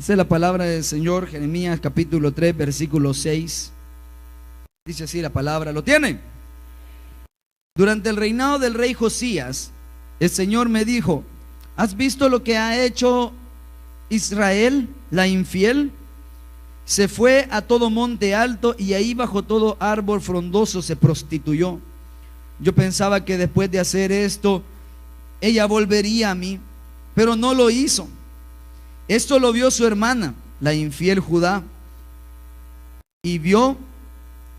Dice la palabra del Señor, Jeremías capítulo 3, versículo 6. Dice así la palabra, ¿lo tienen? Durante el reinado del rey Josías, el Señor me dijo: ¿has visto lo que ha hecho Israel, la infiel? Se fue a todo monte alto y ahí bajo todo árbol frondoso se prostituyó. Yo pensaba que después de hacer esto, ella volvería a mí, pero no lo hizo. Esto lo vio su hermana, la infiel Judá, y vio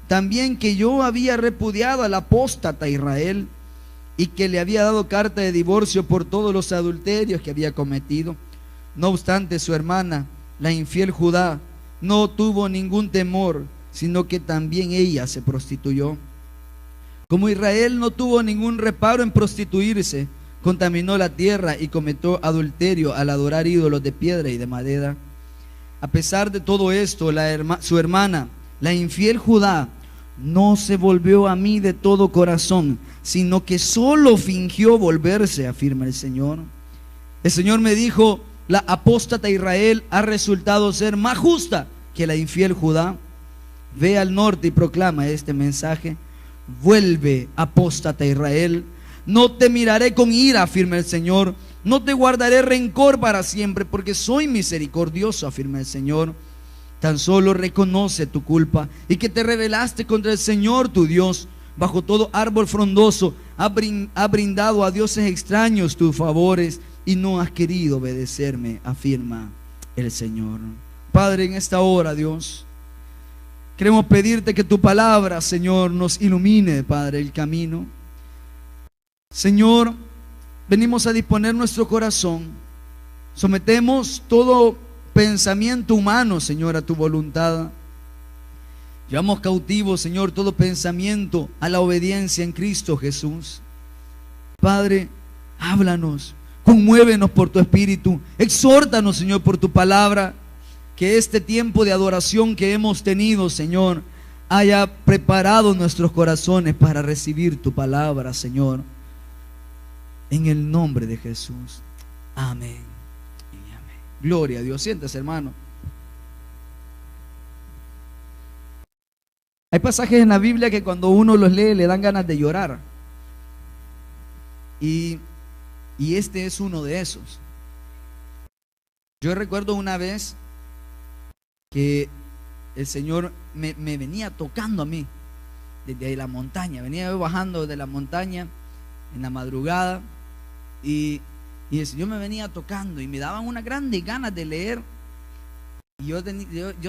también que yo había repudiado al apóstata Israel y que le había dado carta de divorcio por todos los adulterios que había cometido. No obstante, su hermana, la infiel Judá, no tuvo ningún temor, sino que también ella se prostituyó. Como Israel no tuvo ningún reparo en prostituirse, contaminó la tierra y cometió adulterio al adorar ídolos de piedra y de madera. A pesar de todo esto, su hermana, la infiel Judá, no se volvió a mí de todo corazón, sino que solo fingió volverse, afirma el Señor. El Señor me dijo: la apóstata Israel ha resultado ser más justa que la infiel Judá. Ve al norte y proclama este mensaje: vuelve, apóstata Israel. No te miraré con ira, afirma el Señor. No te guardaré rencor para siempre, porque soy misericordioso, afirma el Señor. Tan solo reconoce tu culpa y que te rebelaste contra el Señor tu Dios. Bajo todo árbol frondoso ha brindado a dioses extraños tus favores y no has querido obedecerme, afirma el Señor. Padre, en esta hora, Dios, queremos pedirte que tu palabra, Señor, nos ilumine, Padre, el camino. Señor, venimos a disponer nuestro corazón. Sometemos todo pensamiento humano, Señor, a tu voluntad. Llevamos cautivo, Señor, todo pensamiento a la obediencia en Cristo Jesús. Padre, háblanos, conmuévenos por tu Espíritu, exhórtanos, Señor, por tu palabra. Que este tiempo de adoración que hemos tenido, Señor, haya preparado nuestros corazones para recibir tu palabra, Señor. En el nombre de Jesús. Amén y amén. Gloria a Dios. Siéntese, hermano. Hay pasajes en la Biblia que cuando uno los lee le dan ganas de llorar. Y este es uno de esos. Yo recuerdo una vez que el Señor me venía tocando a mí desde la montaña. Venía yo bajando de la montaña en la madrugada y el Señor me venía tocando y me daban unas grandes ganas de leer. Y yo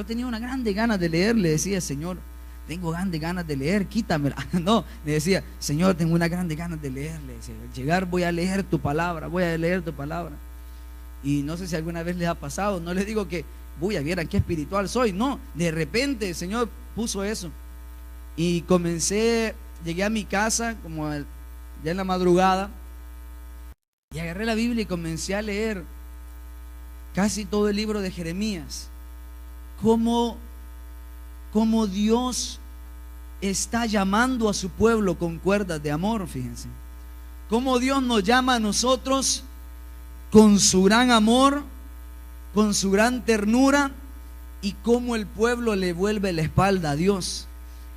tenía unas grandes ganas de leer. Le decía: Señor, tengo grandes ganas de leer, quítamela. No, le decía: Señor, tengo unas grandes ganas de leer. Le decía: al llegar voy a leer tu palabra, voy a leer tu palabra. Y no sé si alguna vez les ha pasado. No les digo que vieran qué espiritual soy. No, de repente el Señor puso eso. Y llegué a mi casa como ya en la madrugada. Y agarré la Biblia y comencé a leer casi todo el libro de Jeremías. Cómo Dios está llamando a su pueblo con cuerdas de amor, fíjense. Cómo Dios nos llama a nosotros con su gran amor, con su gran ternura, y cómo el pueblo le vuelve la espalda a Dios.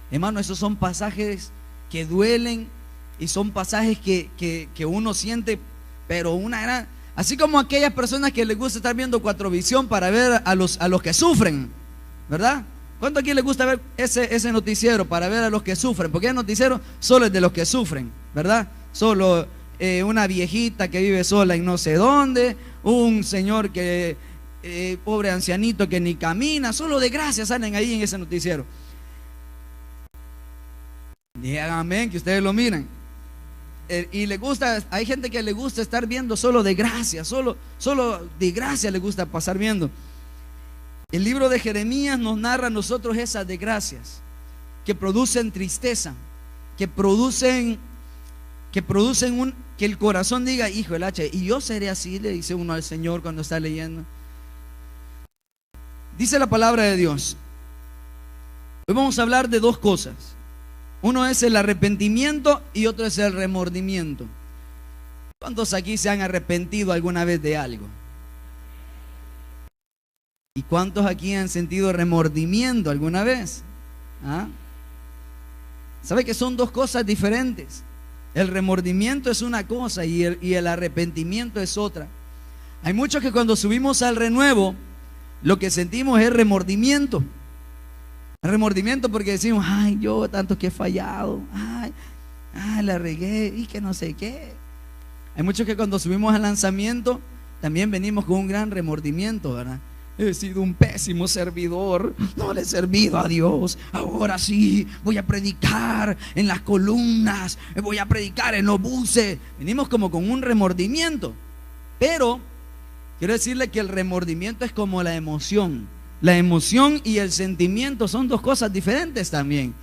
Hermano, esos son pasajes que duelen y son pasajes que uno siente, pero una gran... Así como aquellas personas que les gusta estar viendo Cuatrovisión para ver a los que sufren, ¿verdad? ¿Cuánto aquí les gusta ver ese noticiero para ver a los que sufren? Porque el noticiero solo es de los que sufren, ¿verdad? Solo una viejita que vive sola en no sé dónde, un señor que, pobre ancianito que ni camina, solo de gracia salen ahí en ese noticiero. Digan amén, que ustedes lo miran. Y le gusta, hay gente que le gusta estar viendo solo de gracia, solo de gracia le gusta pasar viendo. El libro de Jeremías nos narra a nosotros esas desgracias que producen tristeza, que producen que el corazón diga: hijo del hacha, y yo seré así, le dice uno al Señor cuando está leyendo. Dice la palabra de Dios. Hoy vamos a hablar de dos cosas. Uno es el arrepentimiento y otro es el remordimiento. ¿Cuántos aquí se han arrepentido alguna vez de algo? ¿Y cuántos aquí han sentido remordimiento alguna vez? ¿Ah? ¿Sabe que son dos cosas diferentes? El remordimiento es una cosa y el arrepentimiento es otra. Hay muchos que cuando subimos al renuevo, lo que sentimos es remordimiento. Remordimiento porque decimos, ay, yo tanto que he fallado, ay, la regué y que no sé qué. Hay muchos que cuando subimos al lanzamiento, también venimos con un gran remordimiento, ¿verdad? He sido un pésimo servidor, no le he servido a Dios. Ahora sí, voy a predicar en las columnas, voy a predicar en los buses. Venimos como con un remordimiento. Pero quiero decirle que el remordimiento es como la emoción. La emoción y el sentimiento son dos cosas diferentes también.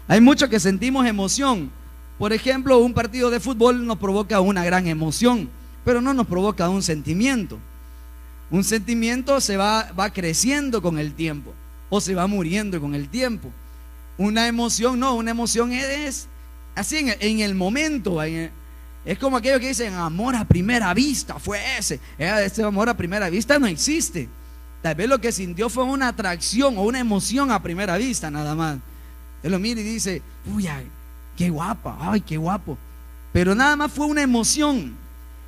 Hay muchos que sentimos emoción. Por ejemplo, un partido de fútbol nos provoca una gran emoción, pero no nos provoca un sentimiento. Un sentimiento se va creciendo con el tiempo o se va muriendo con el tiempo. Una emoción no, una emoción es así en el momento. Es como aquello que dicen amor a primera vista, fue ese. Ese amor a primera vista no existe. Tal vez lo que sintió fue una atracción o una emoción a primera vista nada más. Él lo mira y dice, uy, ay, qué guapa, ay, qué guapo. Pero nada más fue una emoción.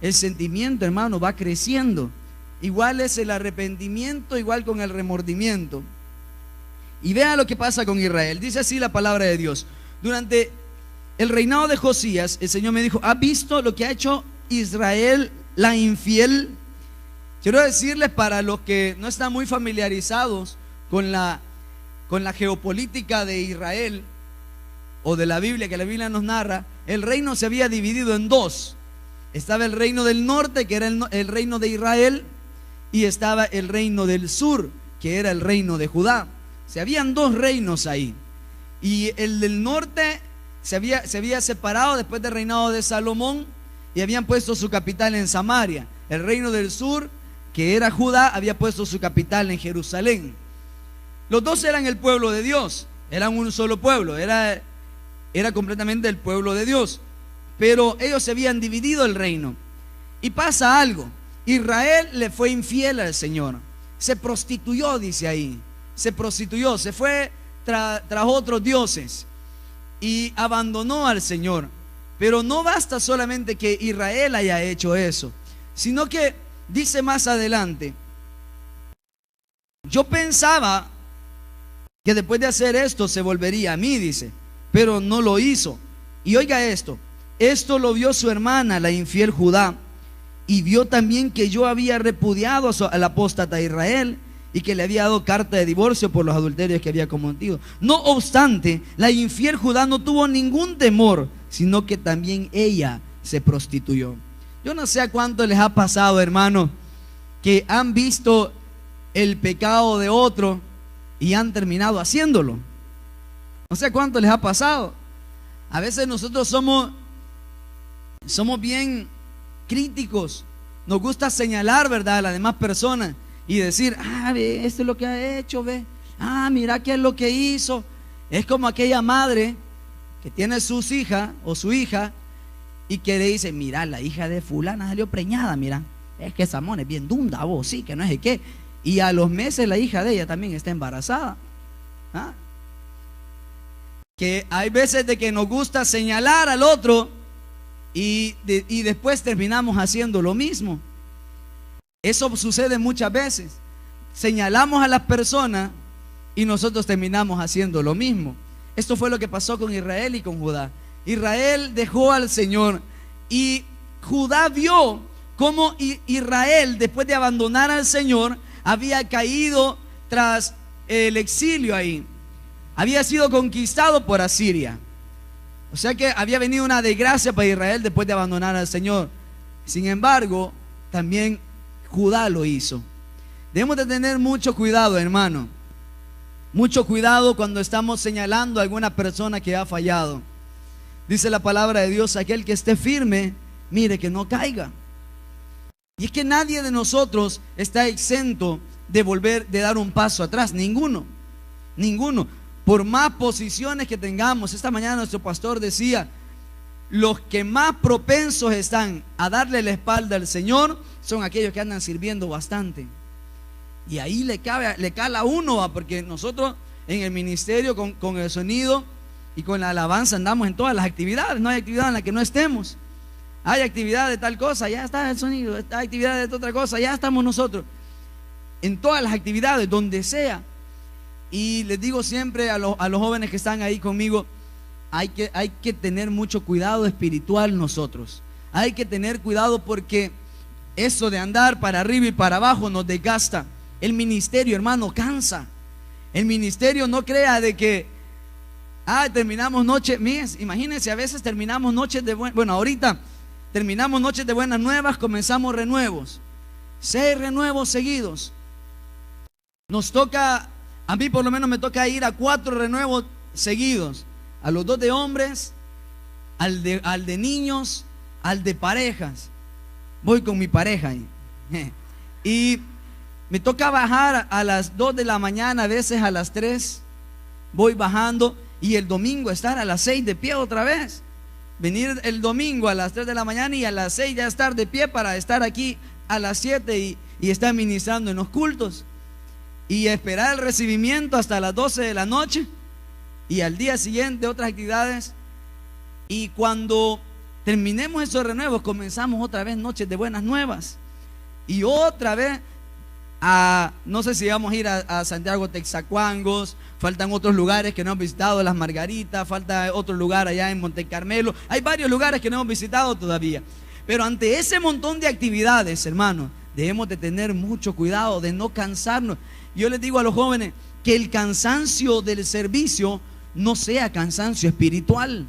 El sentimiento, hermano, va creciendo. Igual es el arrepentimiento, igual con el remordimiento. Y vea lo que pasa con Israel. Dice así la palabra de Dios. Durante el reinado de Josías, el Señor me dijo, ¿has visto lo que ha hecho Israel, la infiel? Quiero decirles, para los que no están muy familiarizados con la geopolítica de Israel o de la Biblia, que la Biblia nos narra, el reino se había dividido en dos. Estaba el reino del norte, que era el reino de Israel, y estaba el reino del sur, que era el reino de Judá. Se habían dos reinos ahí. Y el del norte se había separado después del reinado de Salomón y habían puesto su capital en Samaria. El reino del sur, que era Judá, había puesto su capital en Jerusalén. Los dos eran el pueblo de Dios, eran un solo pueblo, era completamente el pueblo de Dios. Pero ellos se habían dividido el reino. Y pasa algo. Israel le fue infiel al Señor. Se prostituyó, dice ahí. Se prostituyó, se fue tras otros dioses y abandonó al Señor. Pero no basta solamente que Israel haya hecho eso, sino que dice más adelante, yo pensaba que después de hacer esto se volvería a mí, dice, pero no lo hizo. Y oiga esto lo vio su hermana, la infiel Judá, y vio también que yo había repudiado al apóstata Israel y que le había dado carta de divorcio por los adulterios que había cometido. No obstante, la infiel Judá no tuvo ningún temor, sino que también ella se prostituyó. Yo no sé a cuánto les ha pasado, hermano, que han visto el pecado de otro y han terminado haciéndolo. No sé a cuánto les ha pasado. A veces nosotros somos bien críticos, nos gusta señalar, ¿verdad?, a las demás personas y decir, ve, esto es lo que ha hecho, ve, mira qué es lo que hizo. Es como aquella madre que tiene sus hijas o su hija y que le dice, mira, la hija de fulana salió preñada, mira, es que esa mona es bien dunda, vos, sí, que no es de qué. Y a los meses la hija de ella también está embarazada. Que hay veces de que nos gusta señalar al otro y después terminamos haciendo lo mismo. Eso sucede muchas veces. Señalamos a las personas y nosotros terminamos haciendo lo mismo. Esto fue lo que pasó con Israel y con Judá. Israel dejó al Señor y Judá vio cómo Israel, después de abandonar al Señor, había caído tras el exilio ahí. Había sido conquistado por Asiria. O sea que había venido una desgracia para Israel después de abandonar al Señor. Sin embargo, también Judá lo hizo. Debemos de tener mucho cuidado, hermano. Mucho cuidado cuando estamos señalando a alguna persona que ha fallado. Dice la palabra de Dios, aquel que esté firme, mire que no caiga. Y es que nadie de nosotros está exento de dar un paso atrás. Ninguno. Por más posiciones que tengamos, esta mañana nuestro pastor decía, los que más propensos están a darle la espalda al Señor son aquellos que andan sirviendo bastante. Y ahí le cala a uno, ¿va? Porque nosotros en el ministerio con el sonido y con la alabanza andamos en todas las actividades. No hay actividad en la que no estemos. Hay actividad de tal cosa, ya está el sonido. Hay actividad de otra cosa, ya estamos nosotros. En todas las actividades, donde sea. Y les digo siempre a los jóvenes que están ahí conmigo, hay que tener mucho cuidado espiritual nosotros. Hay que tener cuidado porque eso de andar para arriba y para abajo nos desgasta. El ministerio, hermano, cansa. El ministerio, no crea de que terminamos noche. Imagínense, a veces terminamos noches de bueno, ahorita terminamos noches de buenas nuevas, comenzamos renuevos. 6 renuevos seguidos. Nos toca, a mí por lo menos me toca ir a 4 renuevos seguidos. A los 2 de hombres, al de niños, al de parejas. Voy con mi pareja ahí. Y me toca bajar a las 2 de la mañana, a veces a las 3. Voy bajando y el domingo estar a las 6 de pie otra vez. Venir el domingo a las 3 de la mañana y a las 6 ya estar de pie para estar aquí a las 7 y estar ministrando en los cultos. Y esperar el recibimiento hasta las 12 de la noche. Y al día siguiente otras actividades. Y cuando terminemos esos renuevos, comenzamos otra vez noches de buenas nuevas. Y otra vez no sé si vamos a ir a Santiago Texacuangos. Faltan otros lugares que no hemos visitado, Las Margaritas. Falta otro lugar allá en Monte Carmelo. Hay varios lugares que no hemos visitado todavía. Pero ante ese montón de actividades, hermanos, debemos de tener mucho cuidado de no cansarnos. Yo les digo a los jóvenes que el cansancio del servicio no sea cansancio espiritual.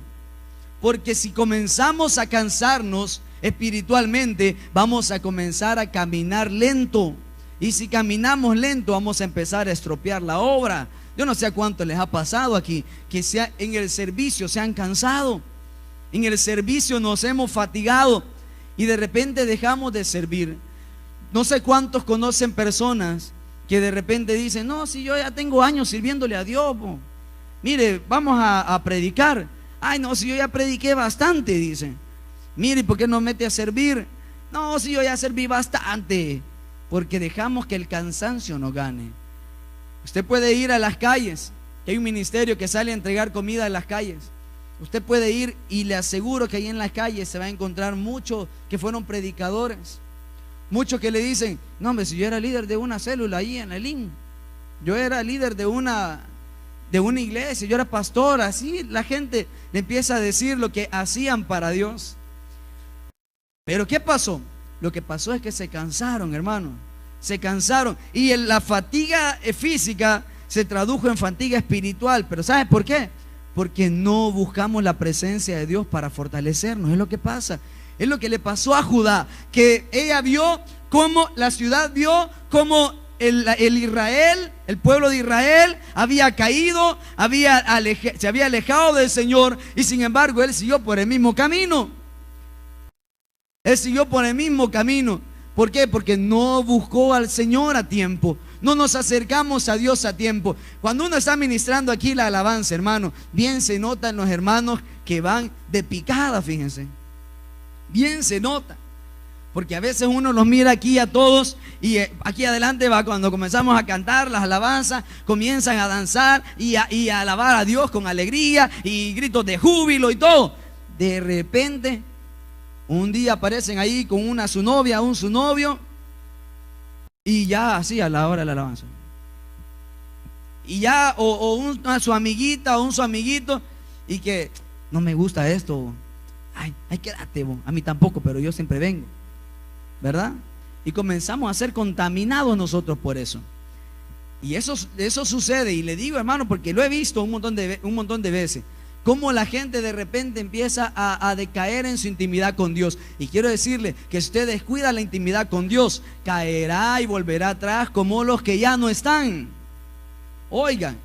Porque si comenzamos a cansarnos espiritualmente, vamos a comenzar a caminar lento. Y si caminamos lento, vamos a empezar a estropear la obra. Yo no sé a cuánto les ha pasado aquí, que en el servicio se han cansado. En el servicio nos hemos fatigado y de repente dejamos de servir. No sé cuántos conocen personas que de repente dicen: no, si yo ya tengo años sirviéndole a Dios, mire, vamos a predicar. Ay, no, si yo ya prediqué bastante, dicen. Mire, ¿por qué no mete a servir? No, si yo ya serví bastante. Porque dejamos que el cansancio nos gane. Usted puede ir a las calles, que hay un ministerio que sale a entregar comida en las calles. Usted puede ir y le aseguro que ahí en las calles se va a encontrar muchos que fueron predicadores. Muchos que le dicen: no, hombre, si yo era líder de una célula ahí en el IN, yo era líder de una iglesia, yo era pastor. Así la gente le empieza a decir lo que hacían para Dios. Pero ¿qué pasó? Lo que pasó es que se cansaron, hermano. Se cansaron. Y la fatiga física se tradujo en fatiga espiritual. Pero ¿sabes por qué? Porque no buscamos la presencia de Dios para fortalecernos. Es lo que pasa. Es lo que le pasó a Judá, que ella vio cómo la ciudad vio cómo el pueblo de Israel había caído, se había alejado del Señor, y sin embargo él siguió por el mismo camino. Él siguió por el mismo camino. ¿Por qué? Porque no buscó al Señor a tiempo. No nos acercamos a Dios a tiempo. Cuando uno está ministrando aquí la alabanza, hermano, bien se notan los hermanos que van de picada, fíjense. Bien se nota. Porque a veces uno los mira aquí a todos y aquí adelante va cuando comenzamos a cantar las alabanzas, comienzan a danzar y a alabar a Dios con alegría y gritos de júbilo y todo. De repente, un día aparecen ahí con su novia, su novio, y ya así a la hora de la alabanza. Y ya, a su amiguita o su amiguito, y que no me gusta esto. Ay, quédate, a mí tampoco, pero yo siempre vengo, ¿verdad? Y comenzamos a ser contaminados nosotros por eso. Y eso sucede, y le digo, hermano, porque lo he visto un montón de veces. Cómo la gente de repente empieza a decaer en su intimidad con Dios. Y quiero decirle que si usted descuida la intimidad con Dios, caerá y volverá atrás como los que ya no están. Oigan,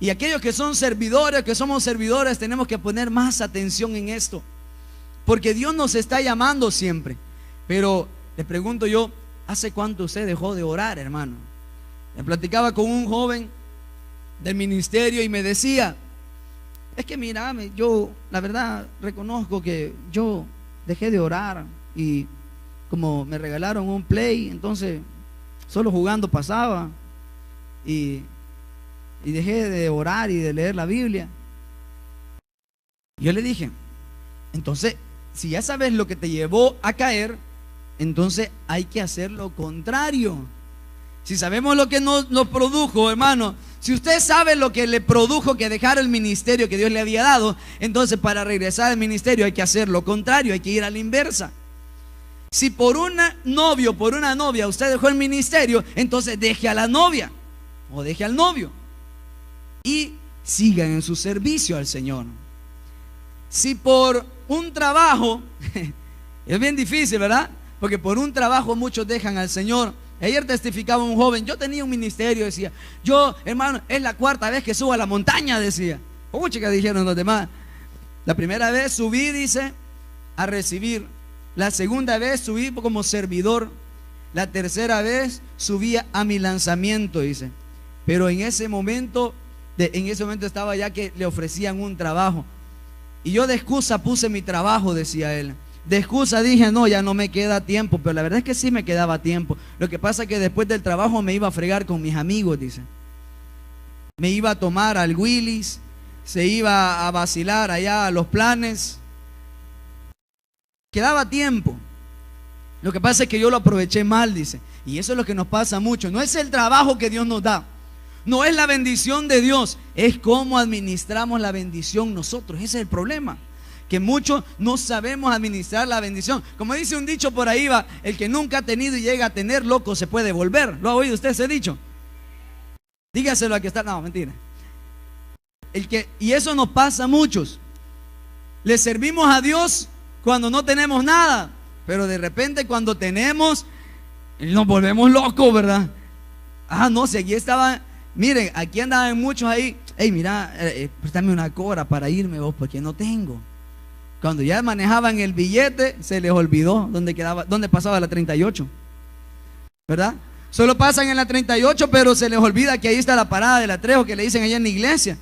y aquellos que son servidores, que somos servidores, tenemos que poner más atención en esto. Porque Dios nos está llamando siempre. Pero le pregunto yo, ¿hace cuánto usted dejó de orar, hermano? Me platicaba con un joven del ministerio y me decía: es que mira, yo la verdad reconozco que yo dejé de orar, y como me regalaron un Play, entonces Solo jugando pasaba y dejé de orar y de leer la Biblia. Yo le dije, entonces, si ya sabes lo que te llevó a caer, entonces hay que hacer lo contrario. Si sabemos lo que nos produjo, hermano, si usted sabe lo que le produjo que dejara el ministerio que Dios le había dado, entonces para regresar al ministerio hay que hacer lo contrario, hay que ir a la inversa. Si por un novio, por una novia usted dejó el ministerio, entonces deje a la novia o deje al novio y sigan en su servicio al Señor. Si por un trabajo, es bien difícil, ¿verdad? Porque por un trabajo muchos dejan al Señor. Ayer testificaba un joven, yo tenía un ministerio, decía, yo, hermano, es la 4ª vez que subo a la montaña, decía. Pucha, dijeron los demás. La primera vez subí, dice, a recibir. La segunda vez subí como servidor. La tercera vez subí a mi lanzamiento, dice. Pero en ese momento estaba ya que le ofrecían un trabajo. Y yo de excusa puse mi trabajo, decía él. De excusa dije, no, ya no me queda tiempo. Pero la verdad es que sí me quedaba tiempo. Lo que pasa es que después del trabajo me iba a fregar con mis amigos, dice. Me iba a tomar al Willis, se iba a vacilar allá a los planes. Quedaba tiempo. Lo que pasa es que yo lo aproveché mal, dice. Y eso es lo que nos pasa mucho. No es el trabajo que Dios nos da, no es la bendición de Dios, es cómo administramos la bendición nosotros. Ese es el problema, que muchos no sabemos administrar la bendición. Como dice un dicho por ahí, va, el que nunca ha tenido y llega a tener, loco se puede volver. ¿Lo ha oído usted ese dicho? Dígaselo a que está, no, mentira. Y eso nos pasa a muchos. Le servimos a Dios cuando no tenemos nada, pero de repente cuando tenemos, nos volvemos locos, ¿verdad? Ah, no, si aquí estaba, miren, aquí andaban muchos ahí. Hey, mira, préstame una cobra para irme vos, porque no tengo. Cuando ya manejaban el billete, se les olvidó dónde pasaba la 38, ¿verdad? Solo pasan en la 38, pero se les olvida que ahí está la parada del Atrejo, que le dicen allá en la iglesia.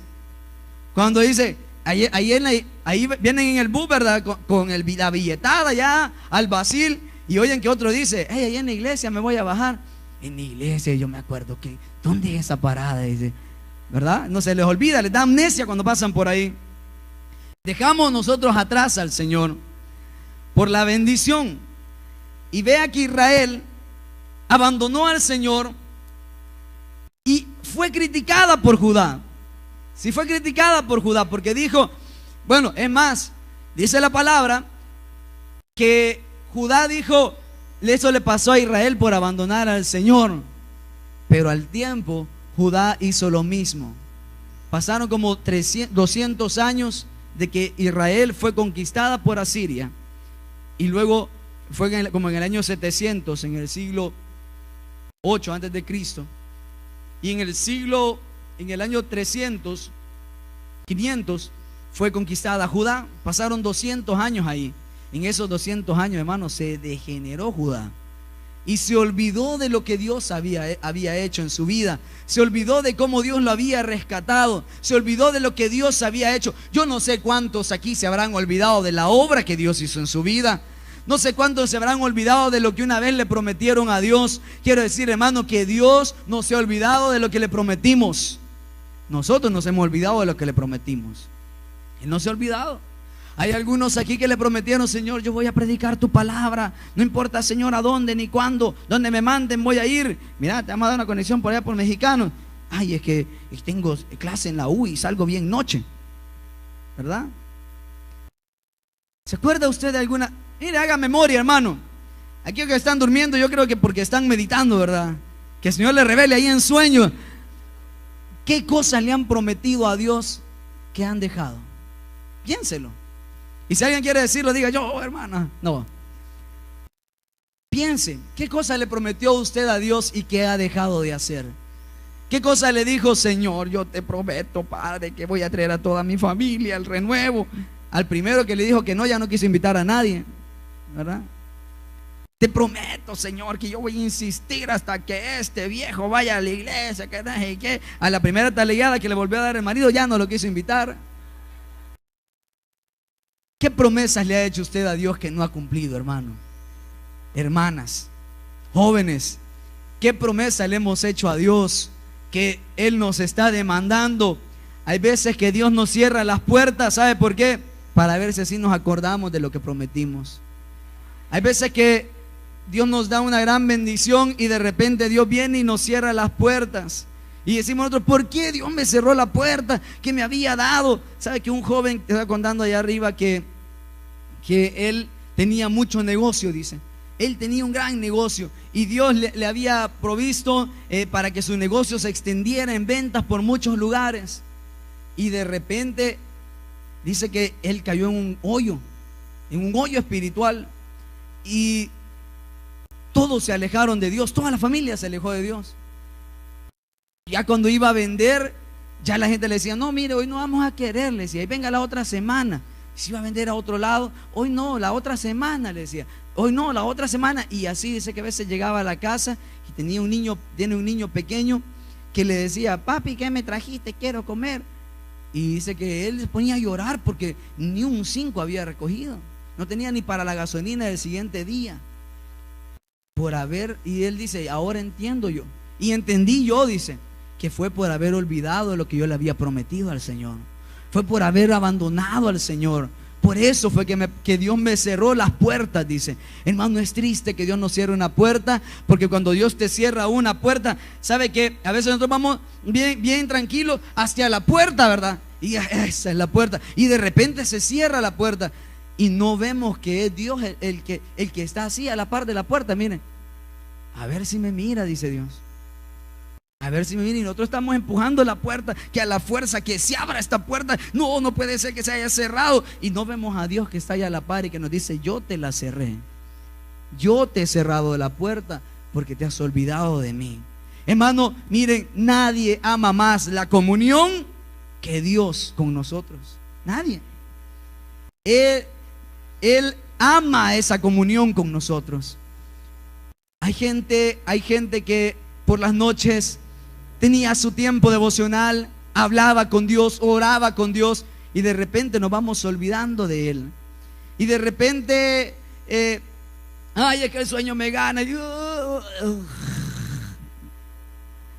Cuando dice, ahí vienen en el bus, ¿verdad? Con la billetada ya al Basil, y oyen que otro dice, hey, allá en la iglesia me voy a bajar. En la iglesia, yo me acuerdo que, ¿dónde es esa parada? Dice, ¿verdad? No se les olvida, les da amnesia cuando pasan por ahí. Dejamos nosotros atrás al Señor por la bendición. Y vea que Israel abandonó al Señor y fue criticada por Judá. Sí, fue criticada por Judá porque dijo, bueno, es más, dice la palabra que Judá dijo, eso le pasó a Israel por abandonar al Señor. Pero al tiempo Judá hizo lo mismo. Pasaron como 200 años de que Israel fue conquistada por Asiria, y luego fue como en el año 700, en el siglo 8 antes de Cristo, y en el año 300, 500 fue conquistada Judá. Pasaron 200 años ahí. En esos 200 años, hermanos, se degeneró Judá y se olvidó de lo que Dios había hecho en su vida. Se olvidó de cómo Dios lo había rescatado. Se olvidó de lo que Dios había hecho. Yo no sé cuántos aquí se habrán olvidado de la obra que Dios hizo en su vida. No sé cuántos se habrán olvidado de lo que una vez le prometieron a Dios. Quiero decir, hermano, que Dios no se ha olvidado de lo que le prometimos. Nosotros nos hemos olvidado de lo que le prometimos. Él no se ha olvidado. Hay algunos aquí que le prometieron, Señor, yo voy a predicar tu palabra. No importa, Señor, a dónde ni cuándo, donde me manden voy a ir. Mira, te vamos a dar una conexión por allá por Mexicano. Ay, es que tengo clase en la U y salgo bien noche, ¿verdad? ¿Se acuerda usted de alguna? Mire, haga memoria, hermano. Aquí que están durmiendo, yo creo que porque están meditando, ¿verdad? Que el Señor le revele ahí en sueño. ¿Qué cosas le han prometido a Dios que han dejado? Piénselo. Y si alguien quiere decirlo, diga yo, hermana. No. Piense, ¿qué cosa le prometió usted a Dios y que ha dejado de hacer? ¿Qué cosa le dijo, Señor, yo te prometo, Padre, que voy a traer a toda mi familia al renuevo? Al primero que le dijo que no, ya no quiso invitar a nadie, ¿verdad? Te prometo, Señor, que yo voy a insistir hasta que este viejo vaya a la iglesia, que a la primera talegada que le volvió a dar el marido, ya no lo quiso invitar. ¿Qué promesas le ha hecho usted a Dios que no ha cumplido, hermano? Hermanas, jóvenes, ¿Qué promesa le hemos hecho a Dios que Él nos está demandando? Hay veces que Dios nos cierra las puertas, ¿sabe por qué? Para ver si así nos acordamos de lo que prometimos. Hay veces que Dios nos da una gran bendición y de repente Dios viene y nos cierra las puertas. Y decimos nosotros, ¿por qué Dios me cerró la puerta que me había dado? ¿Sabe que un joven te está contando allá arriba que él tenía mucho negocio, dice? Él tenía un gran negocio y Dios le había provisto para que su negocio se extendiera en ventas por muchos lugares. Y de repente dice que él cayó en un hoyo espiritual, y todos se alejaron de Dios, toda la familia se alejó de Dios. Ya cuando iba a vender, ya la gente le decía, no, mire, hoy no vamos a querer, le decía, ahí venga la otra semana. Si iba a vender a otro lado, hoy no, la otra semana, le decía, hoy no, la otra semana. Y así dice que a veces llegaba a la casa y tiene un niño pequeño que le decía, papi, ¿qué me trajiste? Quiero comer. Y dice que él se ponía a llorar porque ni un 5 había recogido, no tenía ni para la gasolina del siguiente día. Y él dice, ahora entiendo yo, y entendí yo, dice, que fue por haber olvidado lo que yo le había prometido al Señor. Fue por haber abandonado al Señor. Por eso fue que Dios me cerró las puertas, dice. Hermano, es triste que Dios nos cierre una puerta, porque cuando Dios te cierra una puerta, sabe que a veces nosotros vamos bien tranquilos hacia la puerta, ¿verdad? Y esa es la puerta, y de repente se cierra la puerta y no vemos que es Dios el que está así a la par de la puerta. Miren, a ver si me mira, dice Dios, a ver si me mira, y nosotros estamos empujando la puerta, que a la fuerza que se abra esta puerta. No puede ser que se haya cerrado, y no vemos a Dios que está ahí a la par y que nos dice, yo te la cerré, yo te he cerrado la puerta porque te has olvidado de mí. Hermano, miren, nadie ama más la comunión que Dios con nosotros. Nadie. Él ama esa comunión con nosotros. Hay gente que por las noches tenía su tiempo devocional, hablaba con Dios, oraba con Dios, y de repente nos vamos olvidando de Él. Y de repente, ay, es que el sueño me gana.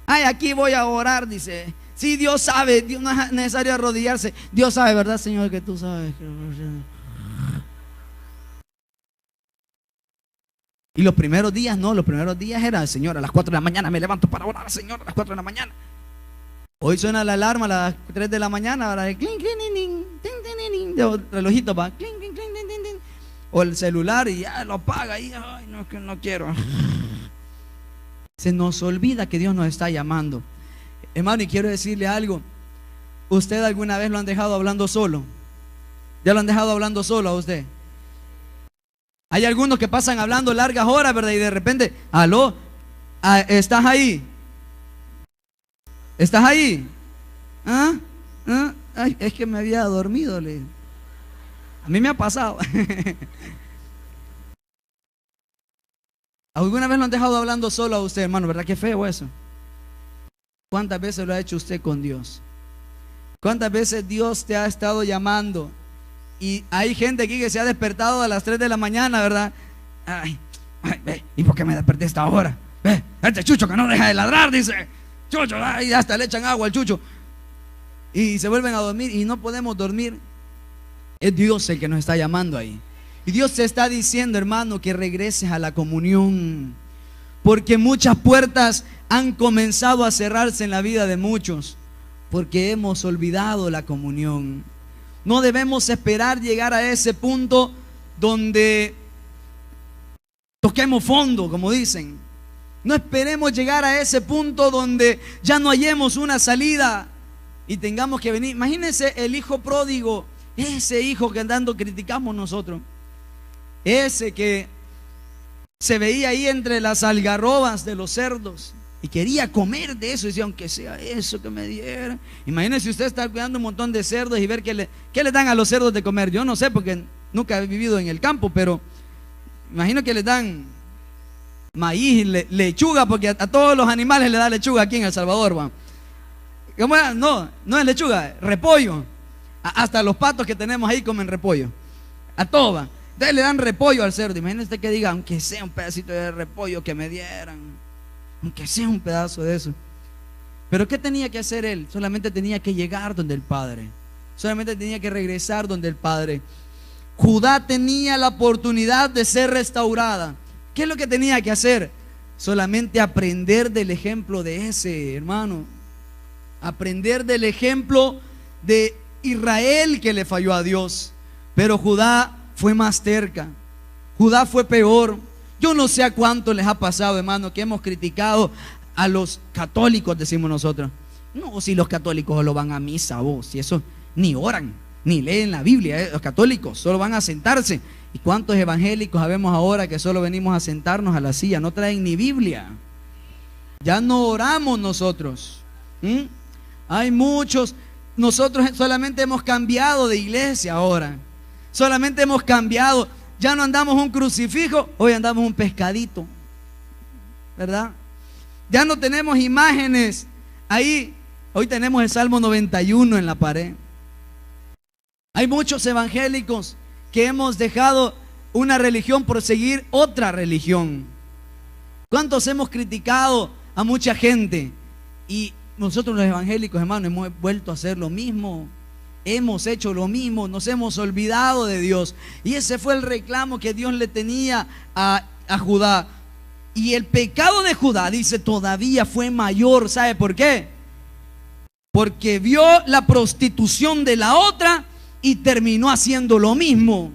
Ay, aquí voy a orar, dice. Sí, Dios sabe, Dios no es necesario arrodillarse. Dios sabe, ¿verdad, Señor? Que tú sabes. Y los primeros días era, Señor, a las 4 de la mañana me levanto para orar, Señor, a las 4 de la mañana. Hoy suena la alarma a las 3 de la mañana, ahora el clink, clink, clink, clink, el relojito va, clink, clink, clink, clink, clink, o el celular y ya lo apaga y ay, no, es que no quiero. Se nos olvida que Dios nos está llamando. Hermano, y quiero decirle algo. ¿Usted alguna vez lo han dejado hablando solo? ¿Ya lo han dejado hablando solo a usted? Hay algunos que pasan hablando largas horas, ¿verdad? Y de repente, aló, ¿estás ahí? ¿Estás ahí? Ay, es que me había dormido, le. A mí me ha pasado. ¿Alguna vez lo han dejado hablando solo a usted, hermano? ¿Verdad que feo eso? ¿Cuántas veces lo ha hecho usted con Dios? ¿Cuántas veces Dios te ha estado llamando? Y hay gente aquí que se ha despertado a las 3 de la mañana, ¿verdad? Ay, ve, ¿y por qué me desperté a esta hora? Ve, este chucho que no deja de ladrar, dice. Chucho, y hasta le echan agua al chucho. Y se vuelven a dormir y no podemos dormir. Es Dios el que nos está llamando ahí. Y Dios te está diciendo, hermano, que regreses a la comunión. Porque muchas puertas han comenzado a cerrarse en la vida de muchos, porque hemos olvidado la comunión. No debemos esperar llegar a ese punto donde toquemos fondo, como dicen. No esperemos llegar a ese punto donde ya no hallemos una salida y tengamos que venir. Imagínense el hijo pródigo, ese hijo que andando criticamos nosotros, ese que se veía ahí entre las algarrobas de los cerdos y quería comer de eso, y decía, aunque sea eso que me dieran. Imagínense usted estar cuidando un montón de cerdos y ver qué le dan a los cerdos de comer. Yo no sé porque nunca he vivido en el campo, pero imagino que les dan maíz, lechuga, porque a todos los animales le da lechuga aquí en El Salvador, ¿va? ¿Cómo era? No es lechuga, repollo. Hasta los patos que tenemos ahí comen repollo. A todos, ¿va? Entonces le dan repollo al cerdo. Imagínense que diga, aunque sea un pedacito de repollo que me dieran. aunque sea un pedazo de eso. Pero ¿qué tenía que hacer él? Solamente tenía que llegar donde el Padre. Solamente tenía que regresar donde el Padre. Judá tenía la oportunidad de ser restaurada. ¿Qué es lo que tenía que hacer? Solamente aprender del ejemplo de ese hermano. Aprender del ejemplo de Israel que le falló a Dios. Pero Judá fue más terca. Judá fue peor. Yo no sé a cuánto les ha pasado, hermano, que hemos criticado a los católicos, decimos nosotros. No, si los católicos solo van a misa, vos, si eso ni oran, ni leen la Biblia, los católicos solo van a sentarse. ¿Y cuántos evangélicos sabemos ahora que solo venimos a sentarnos a la silla? No traen ni Biblia. Ya no oramos nosotros. Hay muchos. Nosotros solamente hemos cambiado de iglesia ahora. Solamente hemos cambiado. Ya no andamos un crucifijo, hoy andamos un pescadito, ¿verdad? Ya no tenemos imágenes ahí. Hoy tenemos el Salmo 91 en la pared. Hay muchos evangélicos que hemos dejado una religión por seguir otra religión. ¿Cuántos hemos criticado a mucha gente? Y nosotros los evangélicos, hermanos, hemos vuelto a hacer lo mismo. Hemos hecho lo mismo, nos hemos olvidado de Dios. Y ese fue el reclamo que Dios le tenía a Judá. Y el pecado de Judá, dice, todavía fue mayor. ¿Sabe por qué? Porque vio la prostitución de la otra y terminó haciendo lo mismo.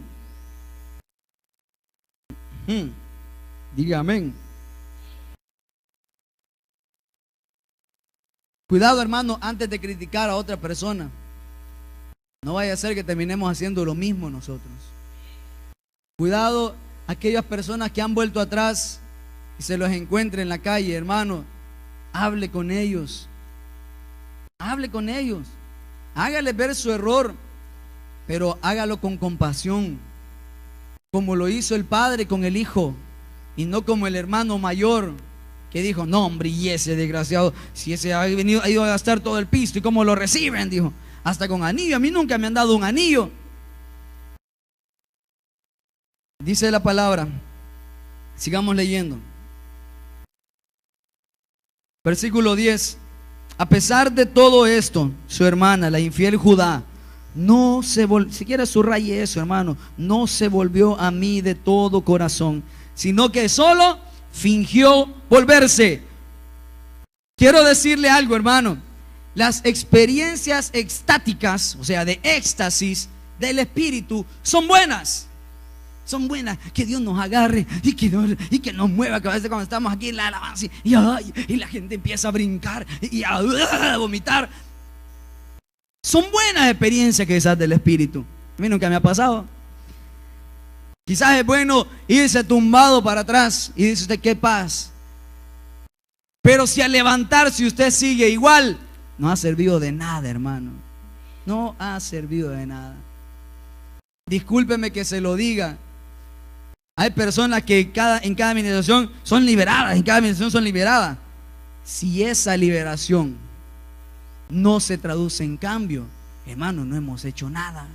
Diga amén. Cuidado, hermano, antes de criticar a otra persona. No vaya a ser que terminemos haciendo lo mismo nosotros. Cuidado aquellas personas que han vuelto atrás y se los encuentre en la calle, hermano. Hable con ellos. Hable con ellos. Hágale ver su error, pero hágalo con compasión, como lo hizo el padre con el hijo, y no como el hermano mayor que dijo, no hombre, y ese desgraciado, si ese ha ido a gastar todo el pisto, ¿y cómo lo reciben? Dijo, hasta con anillo. A mí nunca me han dado un anillo. Dice la palabra, sigamos leyendo. Versículo 10. A pesar de todo esto, su hermana, la infiel Judá, no se volvió, siquiera subraye eso, hermano, no se volvió a mí de todo corazón, sino que solo fingió volverse. Quiero decirle algo, hermano. Las experiencias extáticas, o sea, de éxtasis del espíritu, son buenas. Son buenas. Que Dios nos agarre y que nos mueva, que a veces cuando estamos aquí en la alabanza y la gente empieza a brincar y a vomitar. Son buenas experiencias quizás del espíritu. A mí nunca me ha pasado. Quizás es bueno irse tumbado para atrás y dice usted, qué paz. Pero si al levantarse usted sigue igual, no ha servido de nada, hermano. No ha servido de nada. Discúlpeme que se lo diga. Hay personas que en cada administración son liberadas, en cada administración son liberadas. Si esa liberación no se traduce en cambio, hermano, no hemos hecho nada.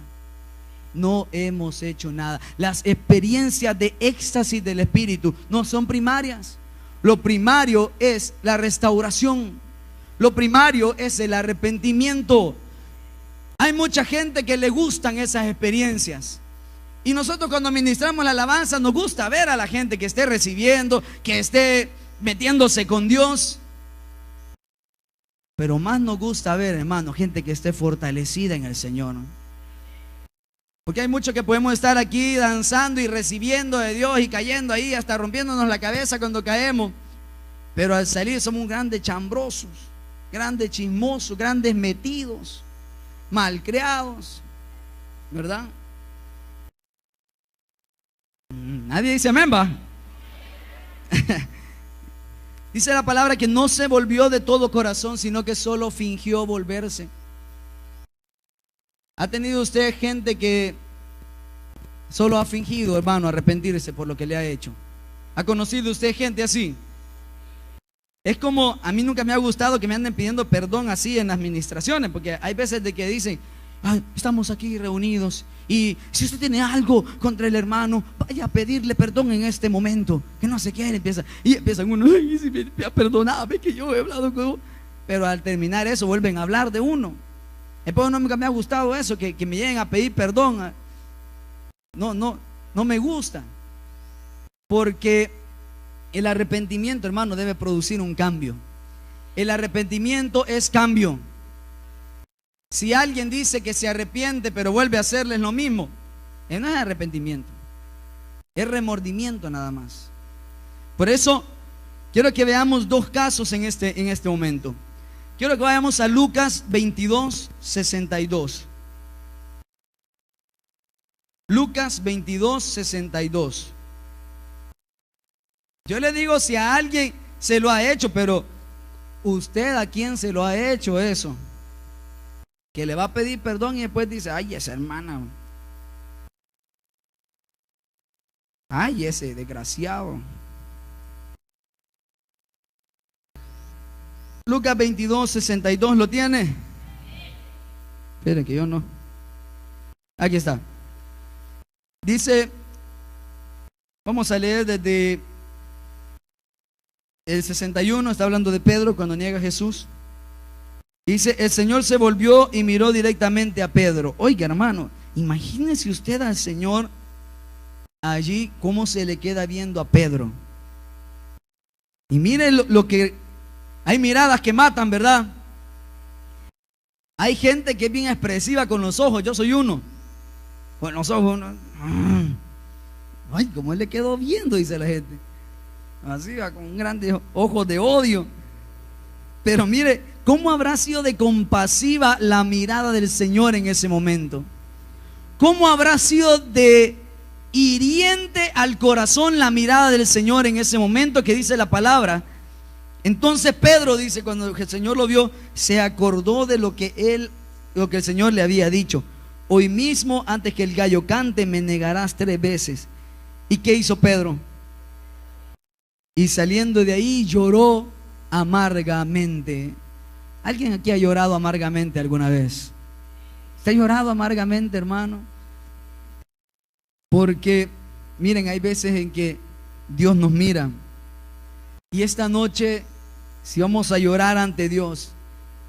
No hemos hecho nada. Las experiencias de éxtasis del espíritu no son primarias. Lo primario es la restauración. Lo primario es el arrepentimiento. Hay mucha gente que le gustan esas experiencias. Y nosotros cuando ministramos la alabanza nos gusta ver a la gente que esté recibiendo, que esté metiéndose con Dios. Pero más nos gusta ver, hermano, gente que esté fortalecida en el Señor, ¿no? Porque hay muchos que podemos estar aquí danzando y recibiendo de Dios y cayendo ahí, hasta rompiéndonos la cabeza cuando caemos. Pero al salir somos grandes chambrosos, grandes chismosos, grandes metidos, malcriados, ¿verdad? Nadie dice amén, va. Dice la palabra que no se volvió de todo corazón, sino que solo fingió volverse. ¿Ha tenido usted gente que solo ha fingido, hermano, arrepentirse por lo que le ha hecho? ¿Ha conocido usted gente así? Es como, a mí nunca me ha gustado que me anden pidiendo perdón así en las administraciones, porque hay veces de que dicen, "Ay, estamos aquí reunidos y si usted tiene algo contra el hermano, vaya a pedirle perdón en este momento, que no sé qué", empiezan uno, "Ay, si perdóname que yo he hablado con uno". Pero al terminar eso vuelven a hablar de uno. Después nunca me ha gustado eso, que me lleguen a pedir perdón. No me gusta. Porque el arrepentimiento, hermano, debe producir un cambio. El arrepentimiento es cambio. Si alguien dice que se arrepiente pero vuelve a hacerles lo mismo, no es arrepentimiento, es remordimiento nada más. Por eso quiero que veamos dos casos en este momento. Quiero que vayamos a Lucas 22, 62. Lucas 22, 62. Yo le digo si a alguien se lo ha hecho, pero ¿usted a quién se lo ha hecho eso? Que le va a pedir perdón y después dice, "Ay, esa hermana, ay, ese desgraciado". Lucas 22, 62, ¿lo tiene? Esperen que yo no. Aquí está. Dice, vamos a leer desde el 61, está hablando de Pedro cuando niega a Jesús. Dice, el Señor se volvió y miró directamente a Pedro. Oiga, hermano, imagínese usted al Señor allí, cómo se le queda viendo a Pedro. Y mire lo que... Hay miradas que matan, ¿verdad? Hay gente que es bien expresiva con los ojos. Yo soy uno. Con los ojos, ay, cómo él le quedó viendo, dice la gente. Así va, con grandes ojos de odio. Pero mire, ¿cómo habrá sido de compasiva la mirada del Señor en ese momento? ¿Cómo habrá sido de hiriente al corazón la mirada del Señor en ese momento que dice la palabra? Entonces Pedro dice, cuando el Señor lo vio, se acordó de lo que el Señor le había dicho. Hoy mismo, antes que el gallo cante, me negarás 3 veces. ¿Y qué hizo Pedro? Y saliendo de ahí lloró amargamente. ¿Alguien aquí ha llorado amargamente alguna vez? ¿Usted ha llorado amargamente, hermano? Porque, miren, hay veces en que Dios nos mira. Y esta noche, si vamos a llorar ante Dios,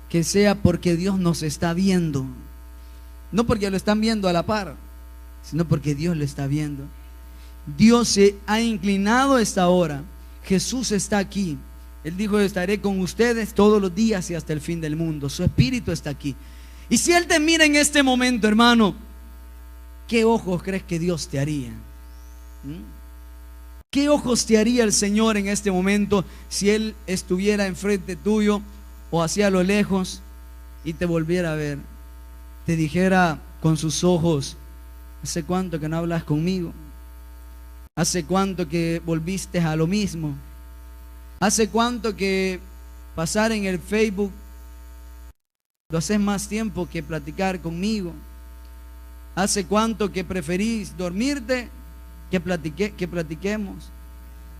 que sea porque Dios nos está viendo. No porque lo están viendo a la par, sino porque Dios lo está viendo. Dios se ha inclinado a esta hora. Jesús está aquí. Él dijo, estaré con ustedes todos los días y hasta el fin del mundo. Su Espíritu está aquí. Y si Él te mira en este momento, hermano, ¿qué ojos crees que Dios te haría? ¿Qué ojos te haría el Señor en este momento si Él estuviera enfrente tuyo o hacia lo lejos y te volviera a ver? Te dijera con sus ojos, ¿hace cuánto que no hablas conmigo? ¿Hace cuánto que volviste a lo mismo? ¿Hace cuánto que pasar en el Facebook lo haces más tiempo que platicar conmigo? ¿Hace cuánto que preferís dormirte que platiquemos?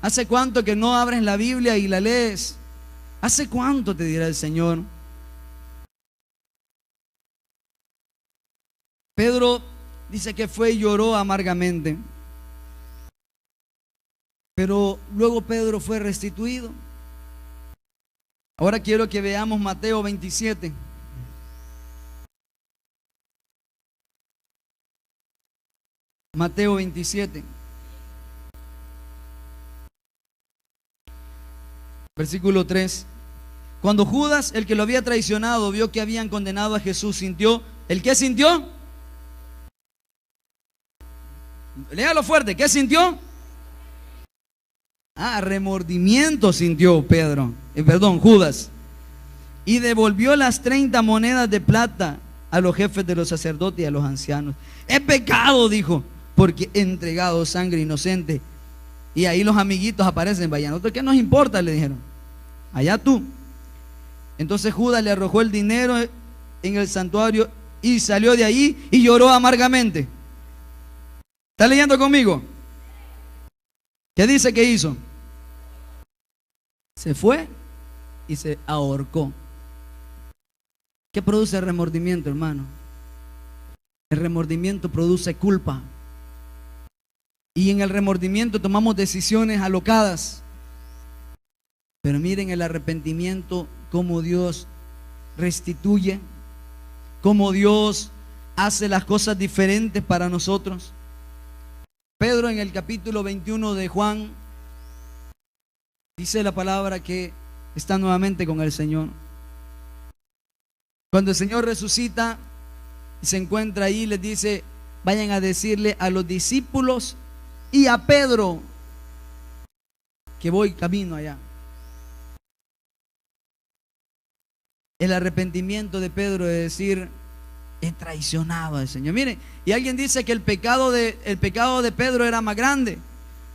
¿Hace cuánto que no abres la Biblia y la lees? ¿Hace cuánto, te dirá el Señor? Pedro dice que fue y lloró amargamente. Pero luego Pedro fue restituido. Ahora quiero que veamos Mateo 27. Mateo 27. Versículo 3. Cuando Judas, el que lo había traicionado, vio que habían condenado a Jesús, sintió, ¿el qué sintió? Léalo fuerte, ¿qué sintió? Remordimiento sintió Judas. Y devolvió las 30 monedas de plata a los jefes de los sacerdotes y a los ancianos. Es pecado, dijo, porque he entregado sangre inocente. Y ahí los amiguitos aparecen, vaya, ¿nosotros qué nos importa? Le dijeron, allá tú. Entonces Judas le arrojó el dinero en el santuario y salió de ahí y lloró amargamente. ¿Está leyendo conmigo? ¿Qué dice que hizo? Se fue y se ahorcó. ¿Qué produce remordimiento, hermano? El remordimiento produce culpa. Y en el remordimiento tomamos decisiones alocadas. Pero miren el arrepentimiento, cómo Dios restituye, cómo Dios hace las cosas diferentes para nosotros. Pedro en el capítulo 21 de Juan dice la palabra que está nuevamente con el Señor. Cuando el Señor resucita y se encuentra ahí, les dice: vayan a decirle a los discípulos y a Pedro que voy camino allá. El arrepentimiento de Pedro es decir: he traicionado al Señor. Miren, y alguien dice que el pecado de Pedro era más grande,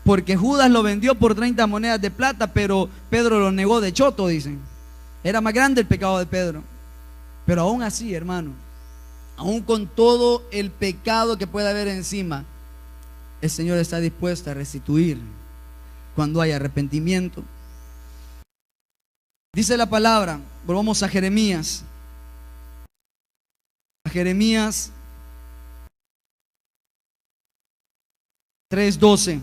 porque Judas lo vendió por 30 monedas de plata, pero Pedro lo negó de choto, dicen. Era más grande el pecado de Pedro. Pero aún así, hermano, aún con todo el pecado que pueda haber encima, el Señor está dispuesto a restituir cuando hay arrepentimiento. Dice la palabra, volvamos a Jeremías. A Jeremías 3:12.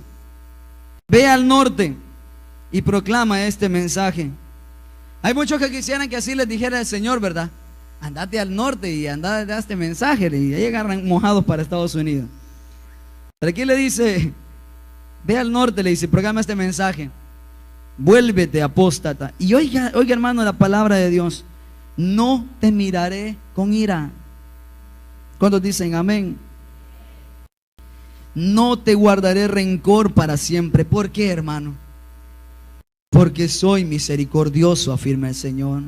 Ve al norte y proclama este mensaje. Hay muchos que quisieran que así les dijera el Señor, ¿verdad? Andate al norte y anda de este mensaje, y ahí agarran mojados para Estados Unidos. Pero aquí le dice: ve al norte, le dice, proclama este mensaje. Vuélvete, apóstata. Y oiga, hermano, la palabra de Dios: no te miraré con ira. ¿Cuántos dicen amén? No te guardaré rencor para siempre. ¿Por qué, hermano? Porque soy misericordioso, afirma el Señor.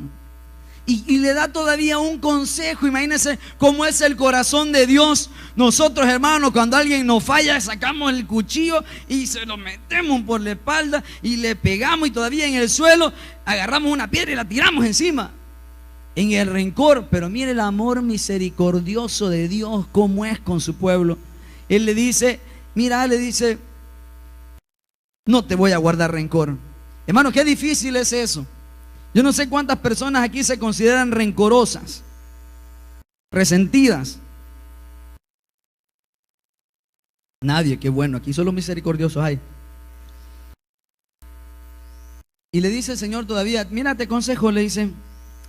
Y le da todavía un consejo. Imagínense cómo es el corazón de Dios. Nosotros, hermanos, cuando alguien nos falla, sacamos el cuchillo y se lo metemos por la espalda y le pegamos, y todavía en el suelo agarramos una piedra y la tiramos encima. En el rencor. Pero mire el amor misericordioso de Dios, cómo es con su pueblo. Él le dice, mira, le dice: no te voy a guardar rencor. Hermano, qué difícil es eso. Yo no sé cuántas personas aquí se consideran rencorosas, resentidas. Nadie, qué bueno, aquí solo misericordiosos hay. Y le dice el Señor todavía: mira, te aconsejo, le dice,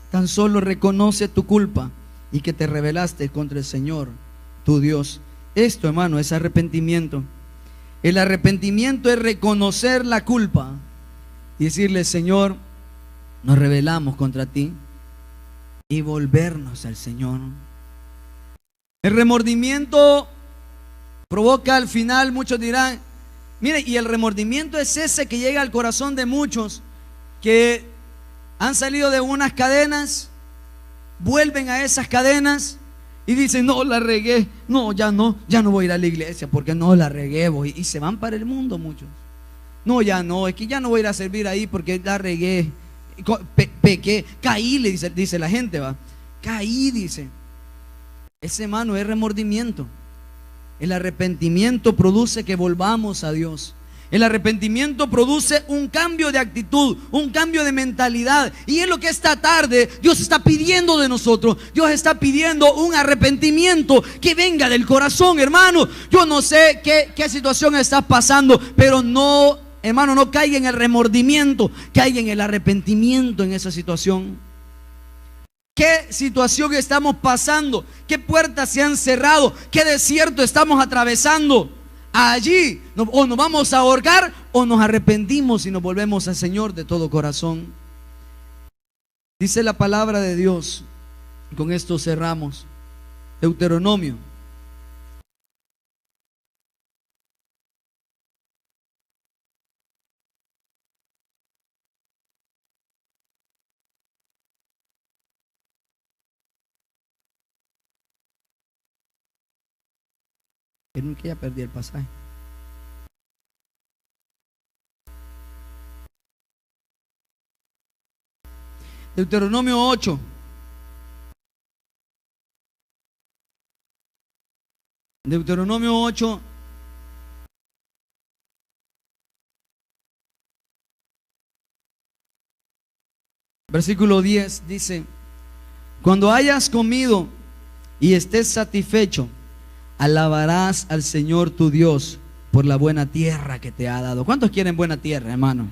tan solo reconoce tu culpa y que te rebelaste contra el Señor, tu Dios. Esto, hermano, es arrepentimiento. El arrepentimiento es reconocer la culpa y decirle: Señor, nos rebelamos contra ti, y volvernos al Señor. El remordimiento provoca al final, muchos dirán, mire, y el remordimiento es ese que llega al corazón de muchos que han salido de unas cadenas, vuelven a esas cadenas y dicen: no, la regué, no, ya no voy a ir a la iglesia porque no la regué, voy. Y se van para el mundo muchos. No, ya no, es que ya no voy a ir a servir ahí porque la regué. Pequé, caí, le dice la gente, va. Caí, dice. Ese, hermano, es remordimiento. El arrepentimiento produce que volvamos a Dios. El arrepentimiento produce un cambio de actitud, un cambio de mentalidad. Y es lo que esta tarde Dios está pidiendo de nosotros. Dios está pidiendo un arrepentimiento que venga del corazón, hermano. Yo no sé qué situación estás pasando, pero no, hermano, no caiga en el remordimiento, caiga en el arrepentimiento en esa situación. ¿Qué situación estamos pasando? ¿Qué puertas se han cerrado? ¿Qué desierto estamos atravesando? Allí o nos vamos a ahorcar o nos arrepentimos y nos volvemos al Señor de todo corazón. Dice la palabra de Dios, y con esto cerramos, Deuteronomio. Que ya perdí el pasaje. Deuteronomio 8. Deuteronomio 8. Versículo 10 dice: cuando hayas comido y estés satisfecho alabarás al Señor tu Dios por la buena tierra que te ha dado. ¿Cuántos quieren buena tierra, hermano?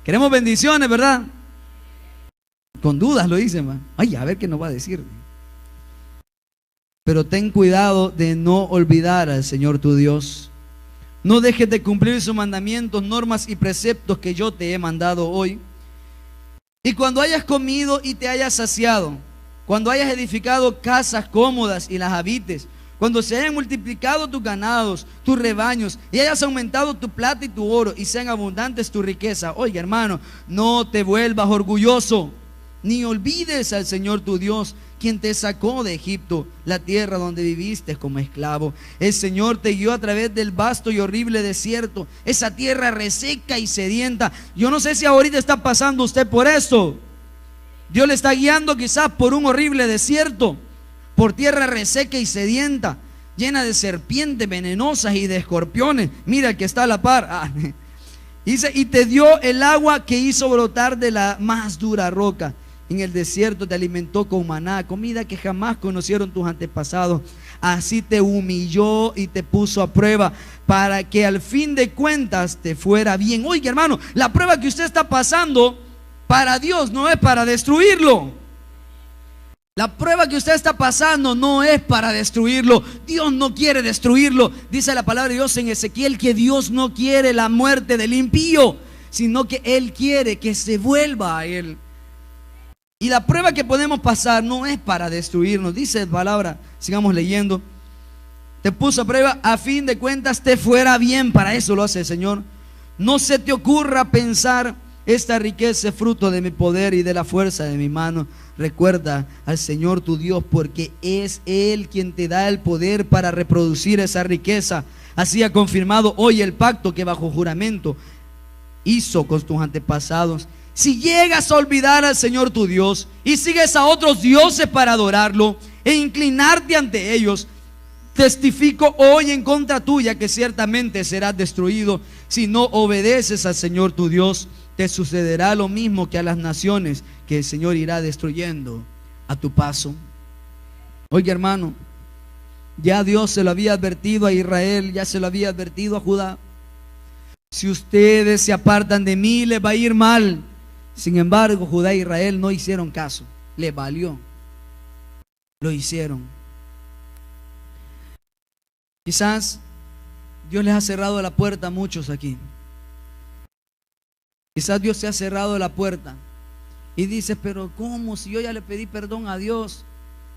Queremos bendiciones, ¿verdad? Con dudas lo dicen, man. Ay, a ver qué nos va a decir. Pero ten cuidado de no olvidar al Señor tu Dios. No dejes de cumplir sus mandamientos, normas y preceptos que yo te he mandado hoy. Y cuando hayas comido y te hayas saciado, cuando hayas edificado casas cómodas y las habites, cuando se hayan multiplicado tus ganados, tus rebaños, y hayas aumentado tu plata y tu oro, y sean abundantes tu riqueza. Oiga, hermano, no te vuelvas orgulloso, ni olvides al Señor tu Dios, quien te sacó de Egipto, la tierra donde viviste como esclavo. El Señor te guió a través del vasto y horrible desierto, esa tierra reseca y sedienta. Yo no sé si ahorita está pasando usted por esto. Dios le está guiando quizás por un horrible desierto, por tierra reseca y sedienta, llena de serpientes venenosas y de escorpiones. Mira el que está a la par. Dice, y te dio el agua que hizo brotar de la más dura roca. En el desierto te alimentó con maná, comida que jamás conocieron tus antepasados. Así te humilló y te puso a prueba, para que al fin de cuentas te fuera bien. Oiga, hermano, la prueba que usted está pasando para Dios no es para destruirlo. La prueba que usted está pasando no es para destruirlo. Dios no quiere destruirlo. Dice la palabra de Dios en Ezequiel que Dios no quiere la muerte del impío, sino que Él quiere que se vuelva a Él. Y la prueba que podemos pasar no es para destruirnos. Dice la palabra, sigamos leyendo. Te puso a prueba, a fin de cuentas te fuera bien. Para eso lo hace el Señor. No se te ocurra pensar, esta riqueza es fruto de mi poder y de la fuerza de mi mano. Recuerda al Señor tu Dios, porque es Él quien te da el poder para reproducir esa riqueza. Así ha confirmado hoy el pacto que bajo juramento hizo con tus antepasados. Si llegas a olvidar al Señor tu Dios y sigues a otros dioses para adorarlo e inclinarte ante ellos, testifico hoy en contra tuya que ciertamente serás destruido. Si no obedeces al Señor tu Dios, te sucederá lo mismo que a las naciones que el Señor irá destruyendo a tu paso. Oiga, hermano, ya Dios se lo había advertido a Israel, ya se lo había advertido a Judá. Si ustedes se apartan de mí, les va a ir mal. Sin embargo, Judá e Israel no hicieron caso, les valió, lo hicieron. Quizás Dios les ha cerrado la puerta a muchos aquí. Quizás Dios se ha cerrado la puerta y dices, pero ¿cómo? Si yo ya le pedí perdón a Dios,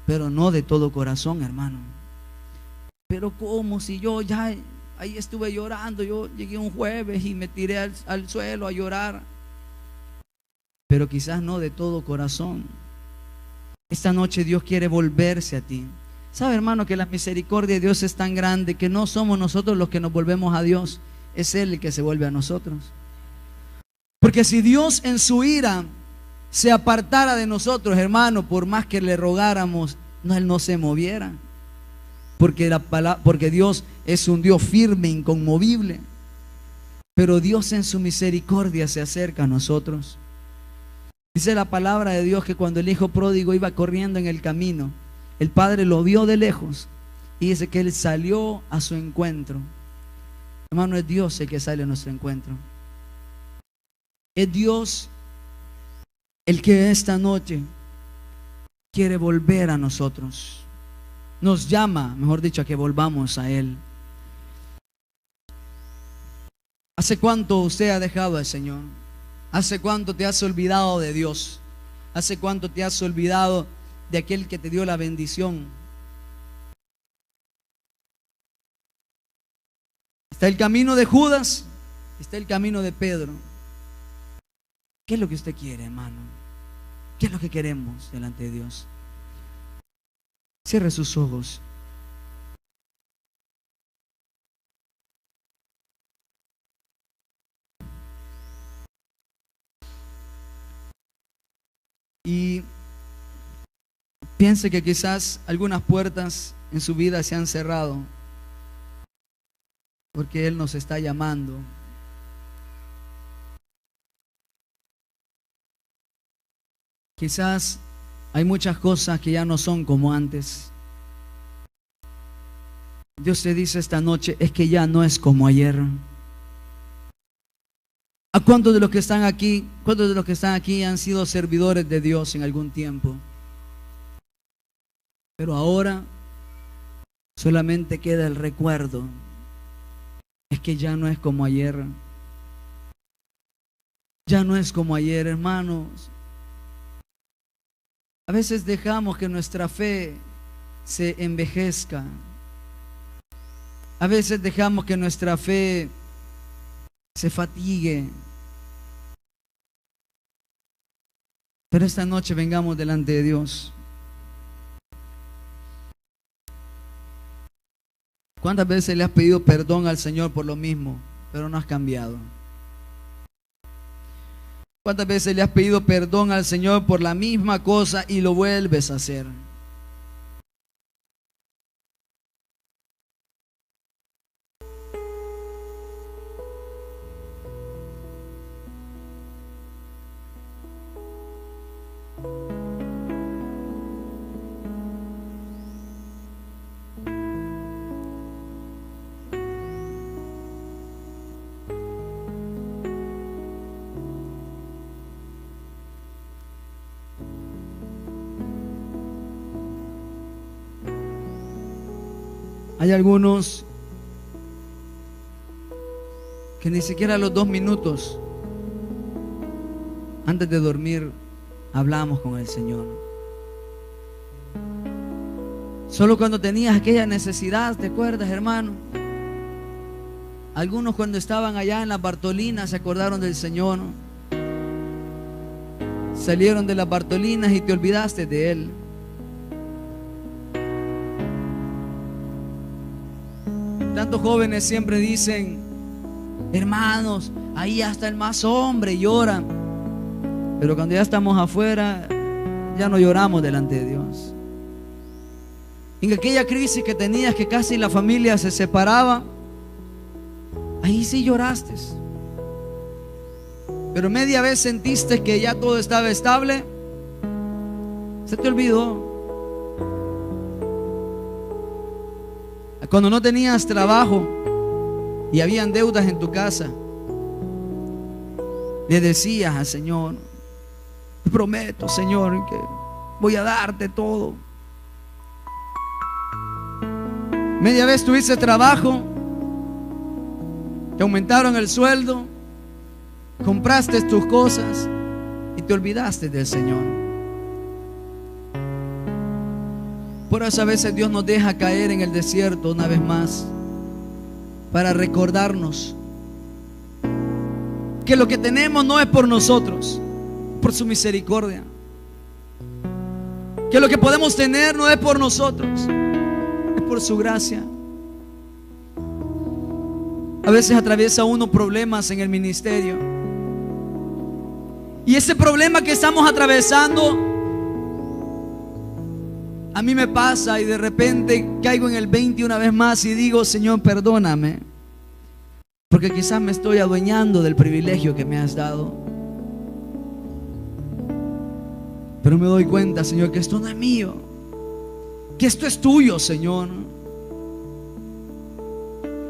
pero no de todo corazón, hermano. Pero ¿cómo? Si yo ya ahí estuve llorando, yo llegué un jueves y me tiré al suelo a llorar. Pero quizás no de todo corazón. Esta noche Dios quiere volverse a ti. ¿Sabe, hermano, que la misericordia de Dios es tan grande que no somos nosotros los que nos volvemos a Dios? Es Él el que se vuelve a nosotros. Porque si Dios en su ira se apartara de nosotros, hermano, por más que le rogáramos, Él no se moviera. Porque Dios es un Dios firme, inconmovible. Pero Dios en su misericordia se acerca a nosotros. Dice la palabra de Dios que cuando el hijo pródigo iba corriendo en el camino, el padre lo vio de lejos y dice que él salió a su encuentro. Hermano, es Dios el que sale a nuestro encuentro. Es Dios el que esta noche quiere volver a nosotros. Nos llama, mejor dicho, a que volvamos a Él. ¿Hace cuánto usted ha dejado al Señor? ¿Hace cuánto te has olvidado de Dios? ¿Hace cuánto te has olvidado de aquel que te dio la bendición? Está el camino de Judas, está el camino de Pedro. ¿Qué es lo que usted quiere, hermano? ¿Qué es lo que queremos delante de Dios? Cierre sus ojos. Y piense que quizás algunas puertas en su vida se han cerrado porque Él nos está llamando. Quizás hay muchas cosas que ya no son como antes. Dios te dice esta noche, es que ya no es como ayer. ¿A cuántos de los que están aquí, cuántos de los que están aquí han sido servidores de Dios en algún tiempo? Pero ahora solamente queda el recuerdo. Es que ya no es como ayer. Ya no es como ayer, hermanos. A veces dejamos que nuestra fe se envejezca. A veces dejamos que nuestra fe se fatigue. Pero esta noche vengamos delante de Dios. ¿Cuántas veces le has pedido perdón al Señor por lo mismo, pero no has cambiado? ¿Cuántas veces le has pedido perdón al Señor por la misma cosa y lo vuelves a hacer? Hay algunos que ni siquiera los 2 minutos antes de dormir hablamos con el Señor. Solo cuando tenías aquella necesidad, ¿te acuerdas, hermano? Algunos cuando estaban allá en las Bartolinas se acordaron del Señor. Salieron de las Bartolinas y te olvidaste de Él. Tantos jóvenes siempre dicen, hermanos, ahí hasta el más hombre llora. Pero cuando ya estamos afuera, ya no lloramos delante de Dios. En aquella crisis que tenías, que casi la familia se separaba, ahí sí lloraste. Pero media vez sentiste que ya todo estaba estable, se te olvidó. Cuando no tenías trabajo y habían deudas en tu casa, le decías al Señor, te prometo, Señor, que voy a darte todo. Media vez tuviste trabajo, te aumentaron el sueldo, compraste tus cosas y te olvidaste del Señor. Por eso a veces Dios nos deja caer en el desierto una vez más, para recordarnos que lo que tenemos no es por nosotros, por su misericordia. Que lo que podemos tener no es por nosotros, es por su gracia. A veces atraviesa uno problemas en el ministerio, y ese problema que estamos atravesando, a mí me pasa y de repente caigo en el 20 una vez más y digo, Señor, perdóname, porque quizás me estoy adueñando del privilegio que me has dado. Pero me doy cuenta, Señor, que esto no es mío, que esto es tuyo, Señor.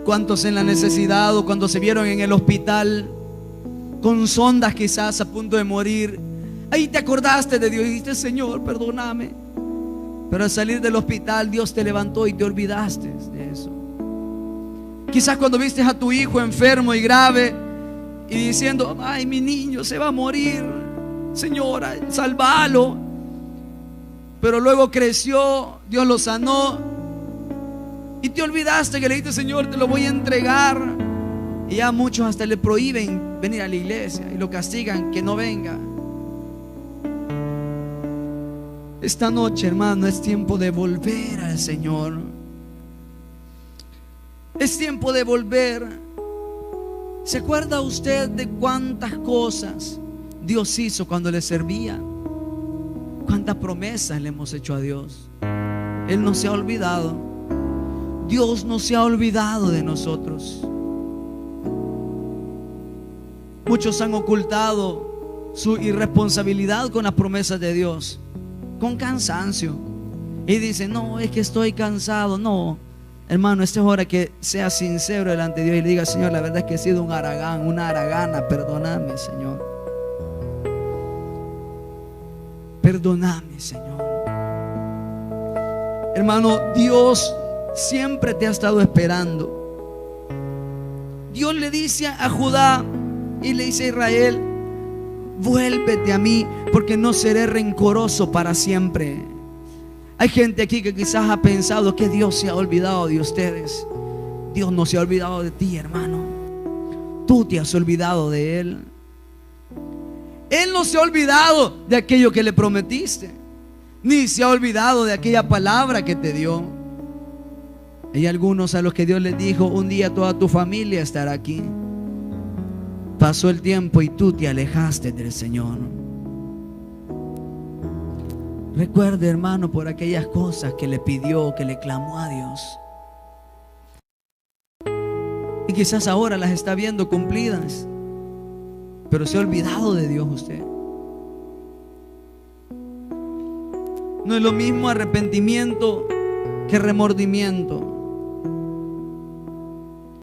¿Cuántos en la necesidad o cuando se vieron en el hospital con sondas quizás a punto de morir, ahí te acordaste de Dios y dijiste, Señor, perdóname? Pero al salir del hospital Dios te levantó y te olvidaste de eso. Quizás cuando viste a tu hijo enfermo y grave y diciendo, ay, mi niño se va a morir, Señora, sálvalo. Pero luego creció, Dios lo sanó y te olvidaste que le dijiste, Señor, te lo voy a entregar. Y ya muchos hasta le prohíben venir a la iglesia y lo castigan que no venga. Esta noche, hermano, es tiempo de volver al Señor. Es tiempo de volver. ¿Se acuerda usted de cuántas cosas Dios hizo cuando le servía? ¿Cuántas promesas le hemos hecho a Dios? Él no se ha olvidado. Dios no se ha olvidado de nosotros. Muchos han ocultado su irresponsabilidad con las promesas de Dios, con cansancio, y dicen, no, es que estoy cansado. No, Hermano, esta es hora que sea sincero delante de Dios y le diga: Señor, la verdad es que he sido un aragán, una aragana, perdóname, Señor. Perdóname, Señor. Hermano, Dios siempre te ha estado esperando. Dios le dice a Judá y le dice a Israel: vuélvete a mí, porque no seré rencoroso para siempre. Hay gente aquí que quizás ha pensado que Dios se ha olvidado de ustedes. Dios no se ha olvidado de ti, hermano. Tú te has olvidado de Él. Él no se ha olvidado de aquello que le prometiste, ni se ha olvidado de aquella palabra que te dio. Hay algunos a los que Dios les dijo: un día toda tu familia estará aquí. Pasó el tiempo y tú te alejaste del Señor. Recuerde, hermano, por aquellas cosas que le pidió, que le clamó a Dios. Y quizás ahora las está viendo cumplidas, pero se ha olvidado de Dios usted. No es lo mismo arrepentimiento que remordimiento.